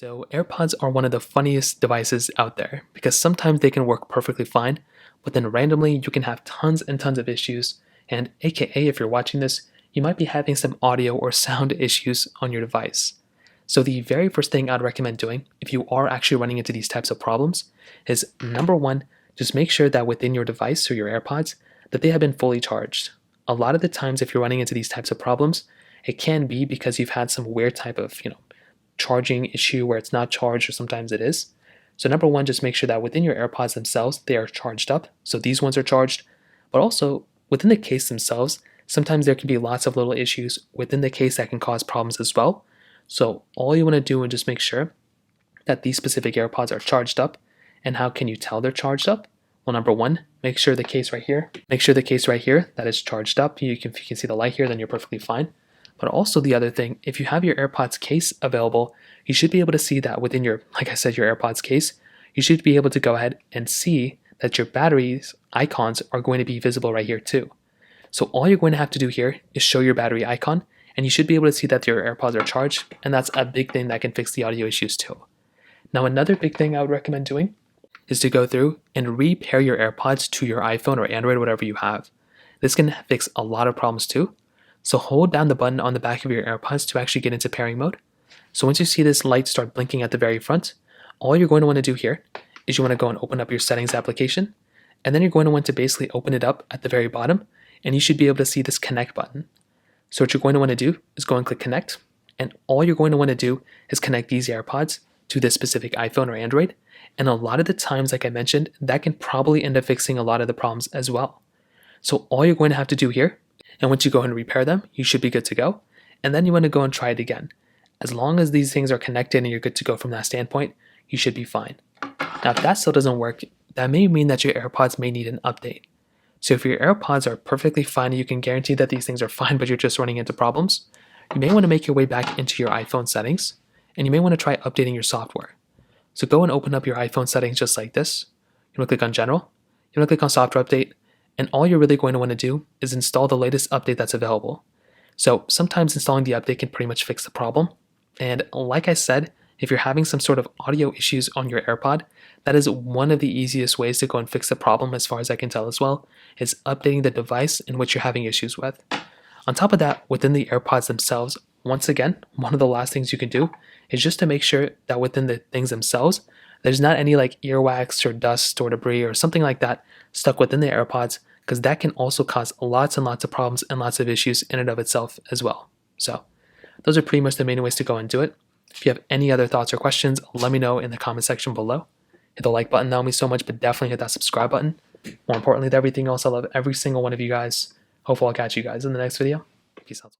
So AirPods are one of the funniest devices out there because sometimes they can work perfectly fine, but then randomly you can have tons and tons of issues, and aka if you're watching this, you might be having some audio or sound issues on your device. So the very first thing I'd recommend doing if you are actually running into these types of problems is number one, just make sure that within your device or your AirPods that they have been fully charged. A lot of the times if you're running into these types of problems, it can be because you've had some weird type of, charging issue where it's not charged or sometimes it is. So number one, just make sure that within your AirPods themselves, they are charged up. So these ones are charged, but also within the case themselves, sometimes there can be lots of little issues within the case that can cause problems as well. So all you want to do is just make sure that these specific AirPods are charged up. And how can you tell they're charged up? Well, number one, make sure the case right here that is charged up. If you can see the light here, then you're perfectly fine. But also the other thing, if you have your AirPods case available, you should be able to see that within your AirPods case, you should be able to go ahead and see that your batteries icons are going to be visible right here too. So all you're going to have to do here is show your battery icon, and you should be able to see that your AirPods are charged, and that's a big thing that can fix the audio issues too. Now another big thing I would recommend doing is to go through and repair your AirPods to your iPhone or Android, whatever you have. This can fix a lot of problems too. So hold down the button on the back of your AirPods to actually get into pairing mode. So once you see this light start blinking at the very front, all you're going to want to do here is you want to go and open up your settings application, and then you're going to want to basically open it up at the very bottom, and you should be able to see this connect button. So what you're going to want to do is go and click connect, and all you're going to want to do is connect these AirPods to this specific iPhone or Android, and a lot of the times, like I mentioned, that can probably end up fixing a lot of the problems as well. So all you're going to have to do here, and once you go and repair them, you should be good to go. And then you want to go and try it again. As long as these things are connected and you're good to go from that standpoint, you should be fine. Now, if that still doesn't work, that may mean that your AirPods may need an update. So if your AirPods are perfectly fine and you can guarantee that these things are fine, but you're just running into problems, you may want to make your way back into your iPhone settings, and you may want to try updating your software. So go and open up your iPhone settings just like this. You want to click on General, you want to click on Software Update, and all you're really going to want to do is install the latest update that's available. So sometimes installing the update can pretty much fix the problem. And like I said, if you're having some sort of audio issues on your AirPod, that is one of the easiest ways to go and fix the problem as far as I can tell as well, is updating the device in which you're having issues with. On top of that, within the AirPods themselves, once again, one of the last things you can do is just to make sure that within the things themselves, there's not any like earwax or dust or debris or something like that stuck within the AirPods, because that can also cause lots and lots of problems and lots of issues in and of itself as well. So those are pretty much the main ways to go and do it. If you have any other thoughts or questions, let me know in the comment section below. Hit the like button, that would mean so much, but definitely hit that subscribe button. More importantly than everything else, I love every single one of you guys. Hopefully I'll catch you guys in the next video. Peace out.